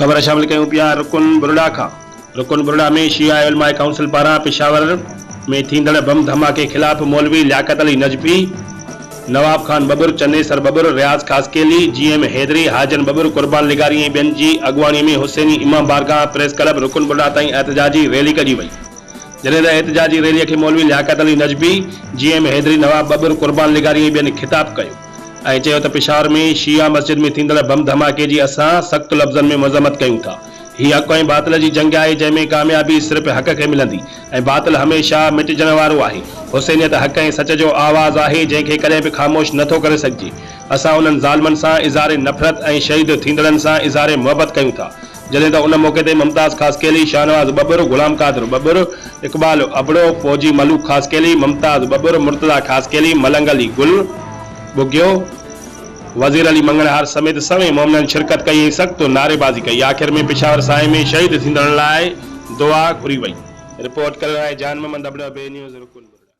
ख़बर शामिल कयूं पिया रुकन बुरड़ा खां। रुकन बुरड़ा में शिया उलमा काउंसिल पारां पेशावर में थींदड़ बम धमाके खिलाफ़ मौलवी लियाकत अली नजफी, नवाब खान बबुर, चन्नेसर बबुर, रियाज़ खासकेली, GM हैदरी, हाजन बबुर, कुर्बान लिगारी ऐं ॿियनि जी अॻुवाणी में हुसैनी इमाम बारगाह प्रेस क्लब रुकन बुरड़ा ताईं एहतजाजी रैली कढी वई। जॾहिं त एहतजाजी रैलीअ खे मौलवी लियाकत अली नजफी, GM हैदरी, नवाब बबुर, कुर्बान लिगारी ऐं ॿियनि ख़िताब कयो ऐं चयो त पेशावर में शिया मस्जिद में थींदड़ बम धमाके जी असां सख़्त लफ़्ज़नि में मज़म्मत कयूं था। ही हक़ ऐं बातिल जी जंग आहे जंहिंमें कामयाबी सिर्फ़ हक़ खे मिलंदी ऐं बातिल हमेशह मिटजण वारो आहे। हुसैनियत हक़ ऐं सच जो आवाज़ आहे जंहिंखे कॾहिं बि ख़ामोश नथो करे सघिजे। असां उन्हनि ज़ालिमनि सां इज़हार नफ़रत ऐं शहीद थींदड़नि सां इज़हार मुहबत कयूं था। जॾहिं त उन मौक़े ते मुमताज़ ख़ासकेली, शाहनवाज़ बबुर, ग़ुलाम क़ादिर बबुर, इक़बाल अबड़ो, फ़ौजी मलूक ख़ासकेली, मुमताज़ बबुर, मुर्तज़ा ख़ासकेली, मलंग अली गुल बुग्यो, वज़ीर अली मंगणहार समेत सवें मोमिननि शिरकत कई ऐं सख़्त नारेबाज़ी कई। आख़िर में पेशावर साए में शहीद थींदड़नि लाइ दुआ घुरी वई। रिपोर्ट करे रहे जान मोहम्मद अबड़ा, बे न्यूज़ रुकन।